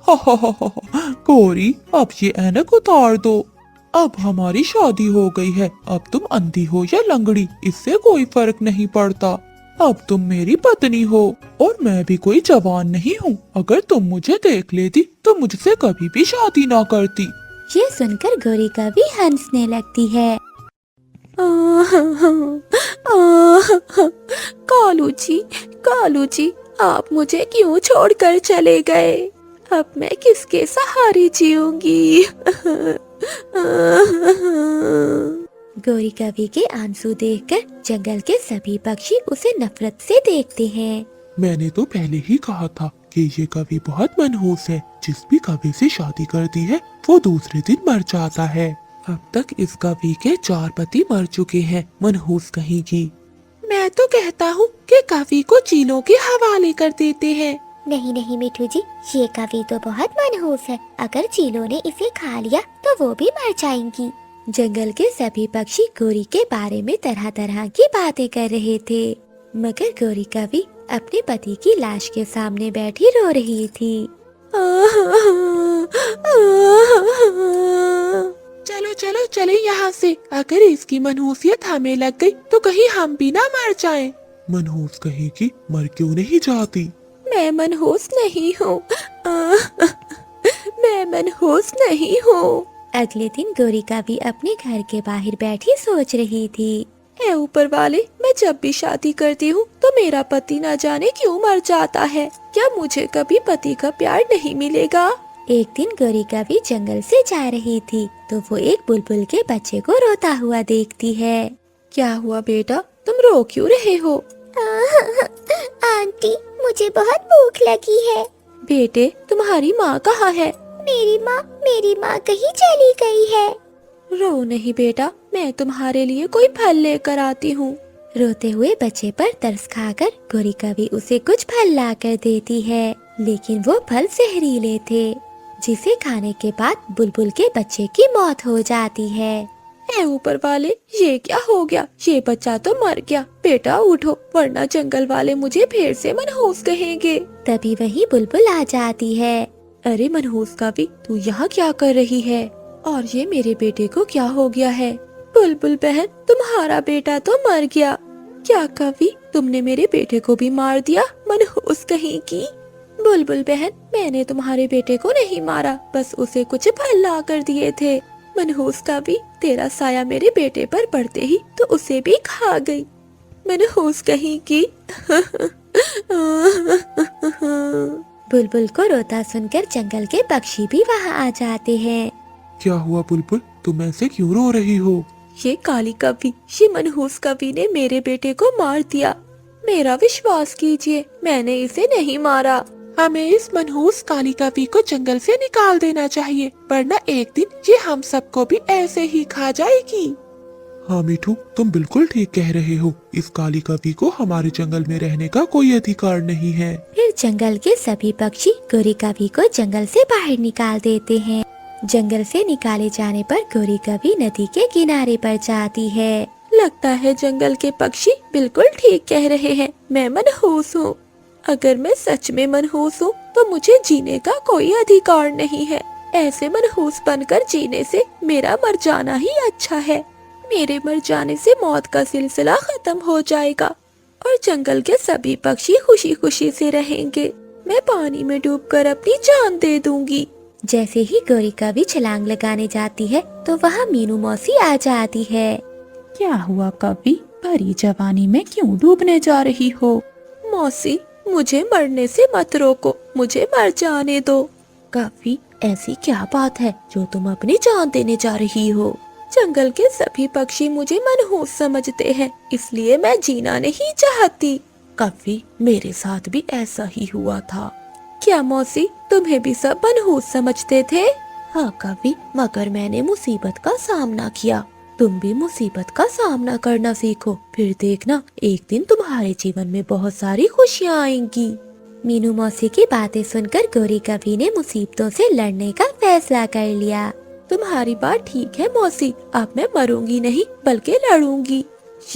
हा, गौरी, अब ये ऐनक उतार दो। अब हमारी शादी हो गई है। अब तुम अंधी हो या लंगड़ी, इससे कोई फर्क नहीं पड़ता। अब तुम मेरी पत्नी हो और मैं भी कोई जवान नहीं हूँ। अगर तुम मुझे देख लेती तो मुझसे कभी भी शादी ना करती। ये सुनकर गौरी कवि हंसने लगती है। कालू जी, आप मुझे क्यों छोड़कर चले गए? अब मैं किसके सहारे जीऊंगी? गौरी कवि के आंसू देखकर जंगल के सभी पक्षी उसे नफरत से देखते हैं। मैंने तो पहले ही कहा था कि ये कवि बहुत मनहूस है। जिस भी कवि से शादी करती है वो दूसरे दिन मर जाता है। अब तक इस कवि के 4 पति मर चुके हैं। मनहूस कहीं की। मैं तो कहता हूँ कि कवि को चीलों के हवाले कर देते हैं। नहीं नहीं मिठू जी, ये कवि तो बहुत मनहूस है। अगर चीलों ने इसे खा लिया तो वो भी मर जाएंगी। जंगल के सभी पक्षी गौरी के बारे में तरह तरह की बातें कर रहे थे, मगर गौरी कवि अपने पति की लाश के सामने बैठी रो रही थी। चलो चलो चले यहाँ से। अगर इसकी मनहूसियत हमें लग गई तो कहीं हम भी ना मर जाएं। मनहूस कहेगी, मर क्यों नहीं जाती? मैं मनहूस नहीं हूँ। मैं मनहूस नहीं हूँ। अगले दिन गौरी कवि अपने घर के बाहर बैठी सोच रही थी। ऐ ऊपर वाले, मैं जब भी शादी करती हूँ तो मेरा पति न जाने क्यों मर जाता है। क्या मुझे कभी पति का प्यार नहीं मिलेगा? एक दिन गौरी कवि जंगल से जा रही थी तो वो एक बुलबुल के बच्चे को रोता हुआ देखती है। क्या हुआ बेटा, तुम रो क्यों रहे हो? आंटी, मुझे बहुत भूख लगी है। बेटे, तुम्हारी माँ कहाँ है? मेरी माँ कहीं चली गई है। रो नहीं बेटा, मैं तुम्हारे लिए कोई फल लेकर आती हूँ। रोते हुए बच्चे पर तरस खाकर गौरी कवि उसे कुछ फल लाकर देती है, लेकिन वो फल जहरीले थे, जिसे खाने के बाद बुलबुल के बच्चे की मौत हो जाती है। ए ऊपर वाले, ये क्या हो गया? ये बच्चा तो मर गया। बेटा उठो, वरना जंगल वाले मुझे फिर से मनहूस कहेंगे। तभी वही बुलबुल आ जाती है। अरे मनहूस कवि, तू यहाँ क्या कर रही है? और ये मेरे बेटे को क्या हो गया है? बुलबुल बहन, तुम्हारा बेटा तो मर गया। क्या कवि, तुमने मेरे बेटे को भी मार दिया? मनहूस कहीं की। बुलबुल बहन, मैंने तुम्हारे बेटे को नहीं मारा, बस उसे कुछ फल ला कर दिए थे। मनहूस कवि, तेरा साया मेरे बेटे पर पड़ते ही तो उसे भी खा गई। मनहूस कहीं की। बुलबुल को रोता सुनकर जंगल के पक्षी भी वहाँ आ जाते हैं। क्या हुआ बुलबुल, तुम ऐसे क्यों रो रही हो? ये काली कवि, ये मनहूस कवि ने मेरे बेटे को मार दिया। मेरा विश्वास कीजिए, मैंने इसे नहीं मारा। हमें इस मनहूस काली कवि को जंगल से निकाल देना चाहिए, वरना एक दिन ये हम सबको भी ऐसे ही खा जाएगी। हाँ मिठू, तुम बिल्कुल ठीक कह रहे हो। इस काली कवि को हमारे जंगल में रहने का कोई अधिकार नहीं है। फिर जंगल के सभी पक्षी गौरी कवि को जंगल से बाहर निकाल देते हैं। जंगल से निकाले जाने पर गौरी कवि नदी के किनारे पर जाती है। लगता है जंगल के पक्षी बिल्कुल ठीक कह रहे हैं, मैं मनहूस हूँ। अगर मैं सच में मनहूस हूँ तो मुझे जीने का कोई अधिकार नहीं है। ऐसे मनहूस बनकर जीने से मेरा मर जाना ही अच्छा है। मेरे मर जाने से मौत का सिलसिला खत्म हो जाएगा और जंगल के सभी पक्षी खुशी खुशी से रहेंगे। मैं पानी में डूबकर अपनी जान दे दूंगी। जैसे ही गौरी कवि छलांग लगाने जाती है तो वहाँ मीनू मौसी आ जाती है। क्या हुआ कवि, भरी जवानी में क्यों डूबने जा रही हो? मौसी, मुझे मरने से मत रोको, मुझे मर जाने दो। कवि, ऐसी क्या बात है जो तुम अपनी जान देने जा रही हो? जंगल के सभी पक्षी मुझे मनहूस समझते हैं, इसलिए मैं जीना नहीं चाहती। कवि, मेरे साथ भी ऐसा ही हुआ था। क्या मौसी, तुम्हें भी सब मनहूस समझते थे? हाँ कवि, मगर मैंने मुसीबत का सामना किया। तुम भी मुसीबत का सामना करना सीखो, फिर देखना एक दिन तुम्हारे जीवन में बहुत सारी खुशियाँ आएंगी। मीनू मौसी की बातें सुनकर गौरी कवि ने मुसीबतों से लड़ने का फैसला कर लिया। तुम्हारी बात ठीक है मौसी, अब मैं मरूंगी नहीं बल्कि लड़ूंगी।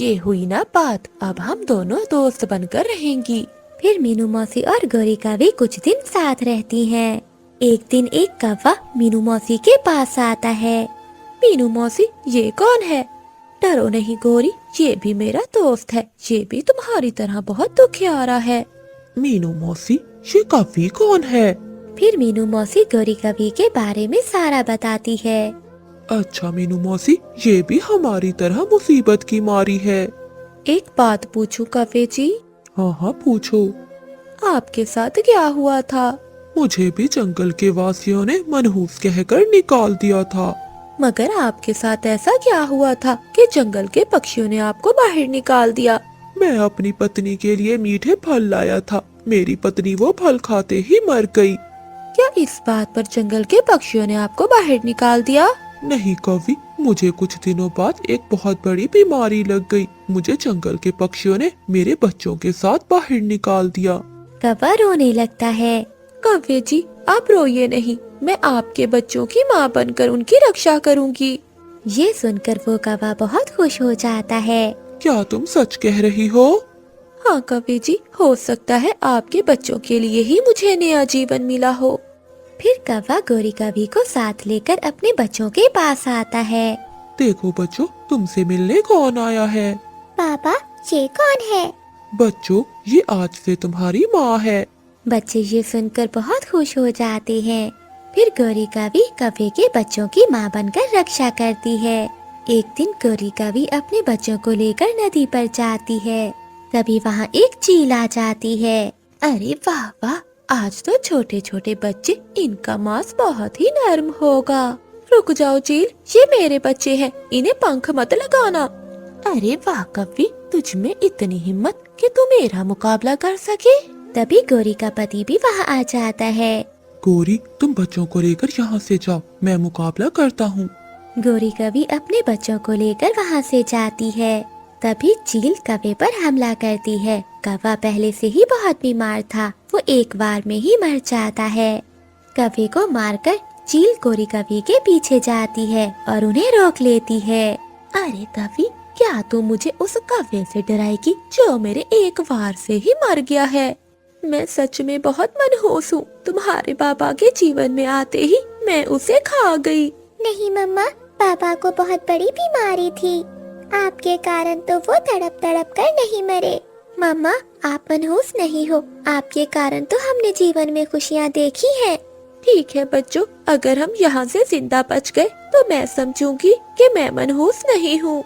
ये हुई ना बात, अब हम दोनों दोस्त बनकर रहेंगी। फिर मीनू मौसी और गौरी कवि कुछ दिन साथ रहती हैं। एक दिन एक कौवा मीनू मौसी के पास आता है। मीनू मौसी, ये कौन है? डरो नहीं गौरी, ये भी मेरा दोस्त है। ये भी तुम्हारी तरह बहुत दुखियारा है। मीनू मौसी, ये कवि कौन है? फिर मीनू मौसी गौरी कवि के बारे में सारा बताती है। अच्छा मीनू मौसी, ये भी हमारी तरह मुसीबत की मारी है। एक बात पूछूं कवि जी? हाँ हाँ पूछो। आपके साथ क्या हुआ था? मुझे भी जंगल के वासियों ने मनहूस कहकर निकाल दिया था। मगर आपके साथ ऐसा क्या हुआ था कि जंगल के पक्षियों ने आपको बाहर निकाल दिया? मैं अपनी पत्नी के लिए मीठे फल लाया था। मेरी पत्नी वो फल खाते ही मर गई। क्या इस बात पर जंगल के पक्षियों ने आपको बाहर निकाल दिया? नहीं कवि, मुझे कुछ दिनों बाद एक बहुत बड़ी बीमारी लग गई। मुझे जंगल के पक्षियों ने मेरे बच्चों के साथ बाहर निकाल दिया। कौवा रोने लगता है। कवि जी, आप रोइए नहीं, मैं आपके बच्चों की माँ बनकर उनकी रक्षा करूँगी। ये सुनकर वो कौवा बहुत खुश हो जाता है। क्या तुम सच कह रही हो? हाँ कवि जी, हो सकता है आपके बच्चों के लिए ही मुझे नया जीवन मिला हो। फिर कौवा गौरी कवि को साथ लेकर अपने बच्चों के पास आता है। देखो बच्चों, तुमसे मिलने कौन आया है? पापा, ये कौन है? बच्चों, ये आज से तुम्हारी माँ है। बच्चे ये सुनकर बहुत खुश हो जाते हैं। फिर गौरी कवि कौवे के बच्चों की माँ बनकर रक्षा करती है। एक दिन गौरी कवि अपने बच्चों को लेकर नदी पर जाती है। तभी वहाँ एक चील आ जाती है। अरे वाह वाह, आज तो छोटे छोटे बच्चे, इनका मांस बहुत ही नरम होगा। रुक जाओ चील, ये मेरे बच्चे हैं, इन्हें पंख मत लगाना। अरे वाह कवि, तुझ में इतनी हिम्मत कि तू मेरा मुकाबला कर सके। तभी गौरी का पति भी वहाँ आ जाता है। गौरी तुम बच्चों को लेकर यहाँ से जाओ, मैं मुकाबला करता हूँ। गौरी कवि अपने बच्चों को लेकर वहाँ से जाती है। तभी चील कौवे पर हमला करती है। कौवा पहले से ही बहुत बीमार था, वो एक बार में ही मर जाता है। कौवे को मारकर चील गौरी कवि के पीछे जाती है और उन्हें रोक लेती है। अरे कवि, क्या तू मुझे उस कौवे से डराएगी जो मेरे एक वार से ही मर गया है? मैं सच में बहुत मनहूस हूँ। तुम्हारे पापा के जीवन में आते ही मैं उसे खा गई। नहीं मम्मा, पापा को बहुत बड़ी बीमारी थी, आपके कारण तो वो तड़प तड़प कर नहीं मरे। मम्मा, आप मनहूस नहीं हो, आपके कारण तो हमने जीवन में खुशियाँ देखी हैं। ठीक है बच्चों, अगर हम यहाँ से जिंदा बच गए तो मैं समझूंगी कि मैं मनहूस नहीं हूँ।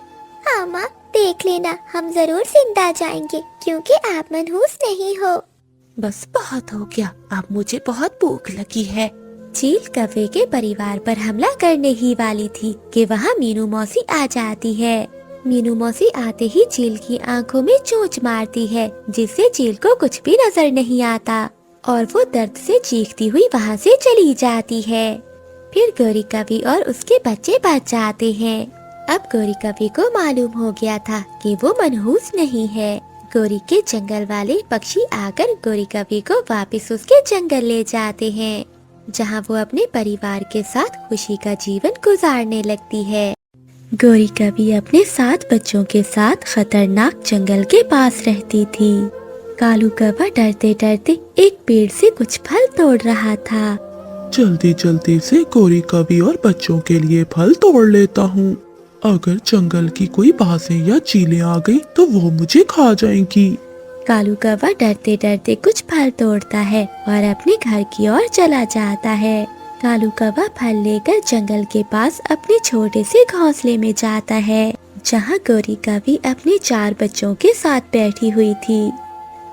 हाँ माँ, देख लेना, हम जरूर जिंदा जाएंगे क्योंकि आप मनहूस नहीं हो। बस बहुत हो गया, अब मुझे बहुत भूख लगी है। चील कौवे के परिवार पर हमला करने ही वाली थी कि वहाँ मीनू मौसी आ जाती है। मीनू मौसी आते ही चील की आंखों में चोंच मारती है, जिससे चील को कुछ भी नजर नहीं आता और वो दर्द से चीखती हुई वहाँ से चली जाती है। फिर गौरी कवि और उसके बच्चे बच जाते हैं। अब गौरी कवि को मालूम हो गया था कि वो मनहूस नहीं है। गौरी के जंगल वाले पक्षी आकर गौरी कवि को वापस उसके जंगल ले जाते हैं, जहाँ वो अपने परिवार के साथ खुशी का जीवन गुजारने लगती है। गौरी कवि अपने 7 बच्चों के साथ खतरनाक जंगल के पास रहती थी। कालू कौवा डरते डरते एक पेड़ से कुछ फल तोड़ रहा था। जल्दी जल्दी से गौरी कवि और बच्चों के लिए फल तोड़ लेता हूँ। अगर जंगल की कोई बाजें या चीलें आ गई तो वो मुझे खा जाएंगी। कालू कौवा डरते डरते कुछ फल तोड़ता है और अपने घर की ओर चला जाता है। कालू कौवा फल लेकर जंगल के पास अपने छोटे से घोंसले में जाता है, जहाँ गौरी कवि अपने 4 बच्चों के साथ बैठी हुई थी।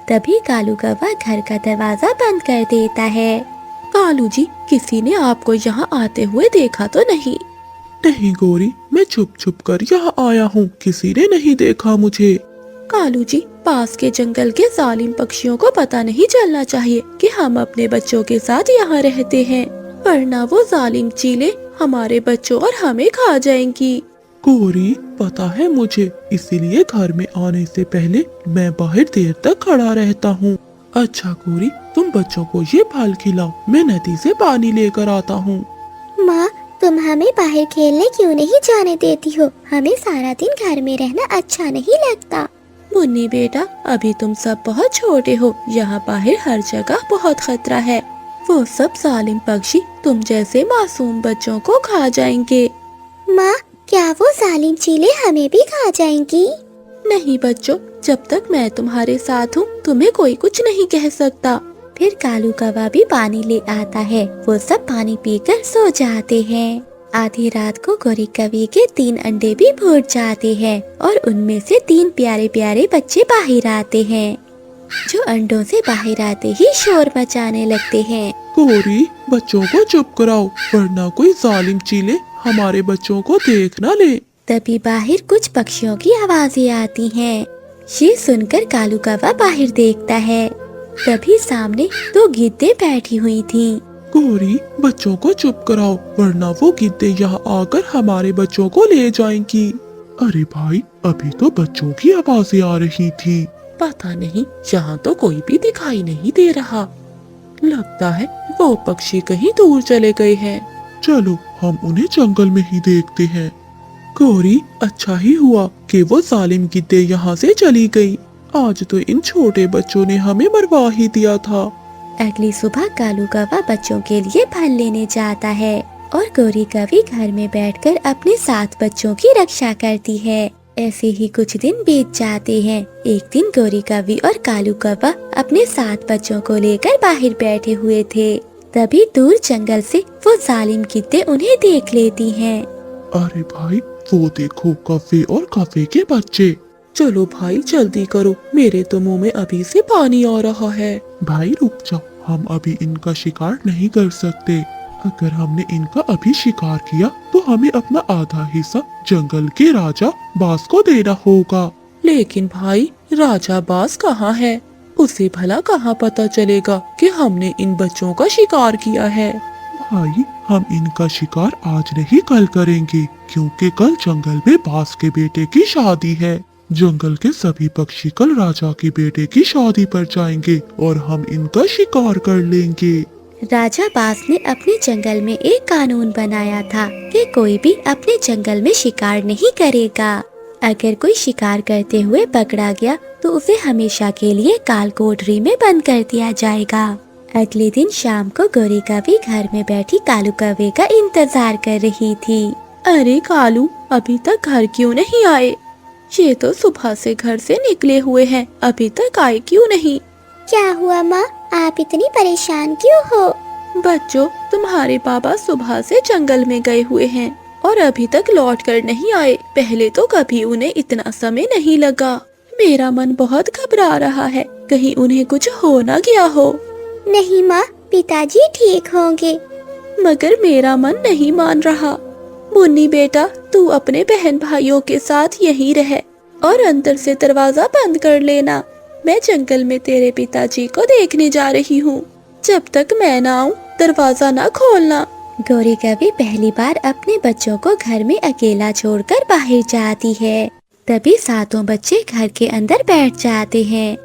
तभी कालू कौवा घर का दरवाजा बंद कर देता है। कालू जी, किसी ने आपको यहाँ आते हुए देखा तो नहीं? नहीं गौरी, मैं छुप छुप कर यहाँ आया हूँ, किसी ने नहीं देखा मुझे। कालू जी, पास के जंगल के जालिम पक्षियों को पता नहीं चलना चाहिए कि हम अपने बच्चों के साथ यहाँ रहते हैं, वरना वो जालिम चीलें हमारे बच्चों और हमें खा जाएंगी। गौरी, पता है मुझे, इसीलिए घर में आने से पहले मैं बाहर देर तक खड़ा रहता हूँ। अच्छा गौरी, तुम बच्चों को ये फल खिलाओ, मैं नदी से पानी लेकर आता हूँ। माँ, तुम हमें बाहर खेलने क्यों नहीं जाने देती हो? हमें सारा दिन घर में रहना अच्छा नहीं लगता। मुन्नी बेटा, अभी तुम सब बहुत छोटे हो, यहाँ बाहर हर जगह बहुत खतरा है। वो सब जालिम पक्षी तुम जैसे मासूम बच्चों को खा जाएंगे। माँ, क्या वो जालिम चीलें हमें भी खा जाएंगी? नहीं बच्चों, जब तक मैं तुम्हारे साथ हूँ तुम्हें कोई कुछ नहीं कह सकता। फिर कालू कौवा भी पानी ले आता है। वो सब पानी पीकर सो जाते हैं। आधी रात को गौरी कवि के 3 अंडे भी फूट जाते हैं और उनमें से 3 प्यारे प्यारे बच्चे बाहर आते हैं, जो अंडों से बाहर आते ही शोर मचाने लगते हैं। गौरी, बच्चों को चुप कराओ, वरना कोई जालिम चीले हमारे बच्चों को देख न ले। तभी बाहर कुछ पक्षियों की आवाजें आती हैं। ये सुनकर कालू कौवा बाहर देखता है। तभी सामने 2 गिद्धे बैठी हुई थीं। गौरी, बच्चों को चुप कराओ, वरना वो गिद्धे यहाँ आकर हमारे बच्चों को ले जाएंगी। अरे भाई, अभी तो बच्चों की आवाजें आ रही थी। पता नहीं, यहाँ तो कोई भी दिखाई नहीं दे रहा। लगता है वो पक्षी कहीं दूर चले गए हैं। चलो हम उन्हें जंगल में ही देखते हैं। गौरी, अच्छा ही हुआ कि वो जालिम गिद्धे यहाँ से चली गई। आज तो इन छोटे बच्चों ने हमें मरवा ही दिया था। अगली सुबह कालू कौवा बच्चों के लिए फल लेने जाता है और गौरी कवि घर में बैठकर अपने 7 बच्चों की रक्षा करती है। ऐसे ही कुछ दिन बीत जाते हैं। एक दिन गौरी कवि और कालू कौवा अपने 7 बच्चों को लेकर बाहर बैठे हुए थे। तभी दूर जंगल से वो जालिम गिद्धे उन्हें देख लेती हैं। अरे भाई, वो देखो कौवे और कौवे के बच्चे। चलो भाई जल्दी करो, मेरे तो मुंह में अभी से पानी आ रहा है। भाई रुक जाओ, हम अभी इनका शिकार नहीं कर सकते। अगर हमने इनका अभी शिकार किया तो हमें अपना आधा हिस्सा जंगल के राजा बाज को देना होगा। लेकिन भाई, राजा बाज कहाँ है? उसे भला कहाँ पता चलेगा कि हमने इन बच्चों का शिकार किया है। भाई, हम इनका शिकार आज नहीं कल करेंगे, क्योंकि कल जंगल में बास के बेटे की शादी है। जंगल के सभी पक्षी कल राजा के बेटे की शादी पर जाएंगे और हम इनका शिकार कर लेंगे। राजा बास ने अपने जंगल में एक कानून बनाया था कि कोई भी अपने जंगल में शिकार नहीं करेगा। अगर कोई शिकार करते हुए पकड़ा गया तो उसे हमेशा के लिए काल कोठरी में बंद कर दिया जाएगा। अगले दिन शाम को गोरी कौवी घर में बैठी कालू कौवे का इंतजार कर रही थी। अरे कालू, अभी तक घर क्यों नहीं आए? ये तो सुबह से घर से निकले हुए हैं, अभी तक आए क्यों नहीं? क्या हुआ माँ, आप इतनी परेशान क्यों हो? बच्चों, तुम्हारे पापा सुबह से जंगल में गए हुए हैं और अभी तक लौट कर नहीं आए। पहले तो कभी उन्हें इतना समय नहीं लगा। मेरा मन बहुत घबरा रहा है, कहीं उन्हें कुछ हो न गया हो। नहीं माँ, पिताजी ठीक होंगे। मगर मेरा मन नहीं मान रहा। मुन्नी बेटा, तू अपने बहन भाइयों के साथ यहीं रह और अंदर से दरवाजा बंद कर लेना। मैं जंगल में तेरे पिताजी को देखने जा रही हूँ। जब तक मैं ना आऊँ दरवाजा ना खोलना। गोरी कौवी पहली बार अपने बच्चों को घर में अकेला छोड़कर बाहर जाती है। तभी सातों बच्चे घर के अंदर बैठ जाते हैं।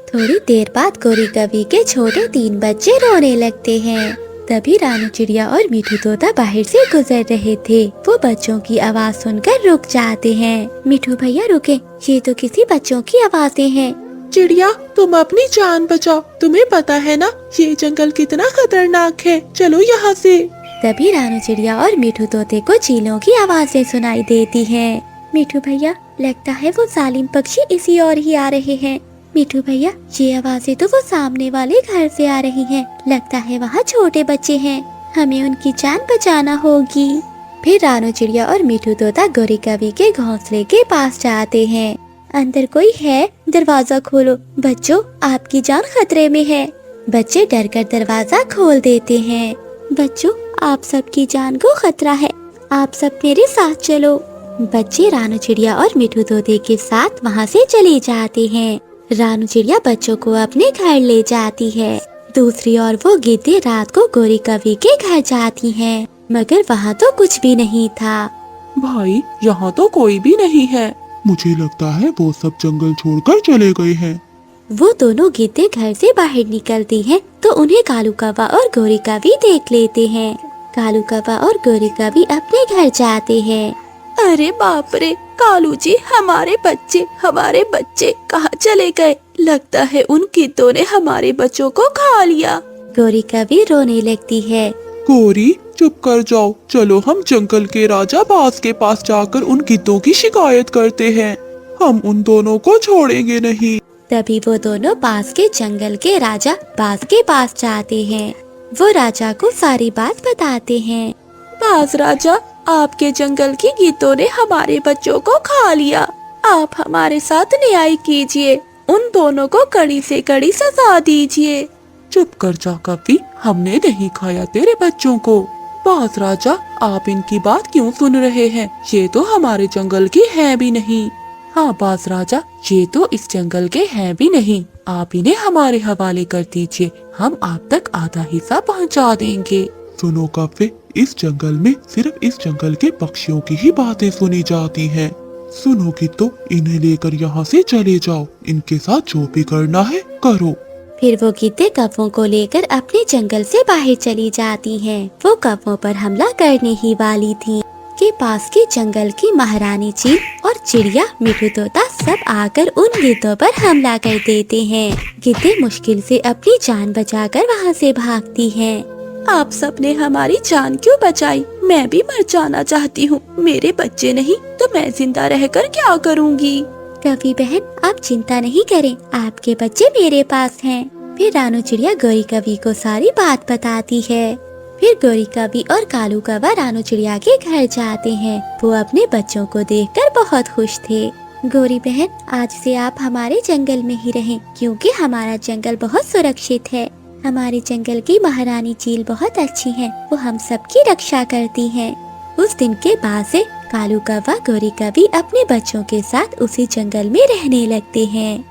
थोड़ी देर बाद गोरी कौवी के छोटे 3 बच्चे रोने लगते हैं। तभी रानू चिड़िया और मीठू तोता बाहर से गुजर रहे थे। वो बच्चों की आवाज सुनकर रुक जाते हैं। मीठू भैया रुके, ये तो किसी बच्चों की आवाजें हैं। चिड़िया, तुम अपनी जान बचाओ। तुम्हें पता है ना ये जंगल कितना खतरनाक है। चलो यहाँ से। तभी रानू चिड़िया और मीठू तोते को चीलों की आवाजें सुनाई देती हैं। मीठू भैया, लगता है वो जालिम पक्षी इसी ओर ही आ रहे हैं। मीठू भैया, ये आवाजें तो वो सामने वाले घर से आ रही हैं। लगता है वहाँ छोटे बच्चे हैं, हमें उनकी जान बचाना होगी। फिर रानू चिड़िया और मीठू तोता गोरी कौवी के घोंसले के पास जाते हैं। अंदर कोई है? दरवाजा खोलो। बच्चों, आपकी जान खतरे में है। बच्चे डरकर दरवाजा खोल देते हैं। बच्चों, आप सबकी जान को खतरा है, आप सब मेरे साथ चलो। बच्चे रानू चिड़िया और मीठू तोते के साथ वहाँ से चले जाते हैं। रानू चिड़िया बच्चों को अपने घर ले जाती है। दूसरी ओर वो गिद्दे रात को गोरी कौवी के घर जाती हैं, मगर वहाँ तो कुछ भी नहीं था। भाई, यहाँ तो कोई भी नहीं है। मुझे लगता है वो सब जंगल छोड़कर चले गए हैं। वो दोनों गिद्दे घर से बाहर निकलती हैं तो उन्हें कालू कौवा और गोरी कौवी देख लेते हैं। कालू कौवा और गोरी कौवी अपने घर जाते हैं। अरे बाप रे कालू जी, हमारे बच्चे कहाँ चले गए? लगता है उन गिद्धों ने हमारे बच्चों को खा लिया। गोरी कौवी रोने लगती है। गोरी, चुप कर जाओ। चलो हम जंगल के राजा बास के पास जाकर उन गिद्धों की शिकायत करते हैं। हम उन दोनों को छोड़ेंगे नहीं। तभी वो दोनों पास के जंगल के राजा बास के पास जाते हैं। वो राजा को सारी बात बताते हैं। बास राजा, आपके जंगल की गिद्धों ने हमारे बच्चों को खा लिया। आप हमारे साथ न्याय कीजिए, उन दोनों को कड़ी से कड़ी सजा दीजिए। चुप कर जा कौवी, हमने नहीं खाया तेरे बच्चों को। बास राजा, आप इनकी बात क्यों सुन रहे हैं? ये तो हमारे जंगल की है भी नहीं। हाँ बास राजा, ये तो इस जंगल के हैं भी नहीं। आप इन्हें हमारे हवाले कर दीजिए, हम आप तक आधा हिस्सा पहुंचा देंगे। सुनो कौवे, इस जंगल में सिर्फ इस जंगल के पक्षियों की ही बातें सुनी जाती हैं। सुनोगी तो इन्हें लेकर यहाँ से चले जाओ। इनके साथ जो भी करना है करो। फिर वो गिद्धे कौवों को लेकर अपने जंगल से बाहर चली जाती हैं। वो कौवों पर हमला करने ही वाली थीं कि पास के जंगल की महारानी चील और चिड़िया मीठू तोता सब आकर उन गिद्धों पर हमला कर देते हैं। गिद्धे मुश्किल से अपनी जान बचाकर वहाँ से भागती हैं। आप सबने हमारी जान क्यों बचाई? मैं भी मर जाना चाहती हूँ। मेरे बच्चे नहीं तो मैं जिंदा रहकर क्या करूँगी? कौवी बहन, आप चिंता नहीं करें, आपके बच्चे मेरे पास हैं। फिर रानू चिड़िया गोरी कौवी को सारी बात बताती है। फिर गोरी कौवी और कालू कौवा रानू चिड़िया के घर जाते हैं। वो अपने बच्चों को देखकर बहुत खुश थे। गोरी बहन, आज से आप हमारे जंगल में ही रहें, क्योंकि हमारा जंगल बहुत सुरक्षित है। हमारे जंगल की महारानी चील बहुत अच्छी है, वो हम सबकी रक्षा करती हैं। उस दिन के बाद से कालू कौवा गोरी कौवी अपने बच्चों के साथ उसी जंगल में रहने लगते हैं।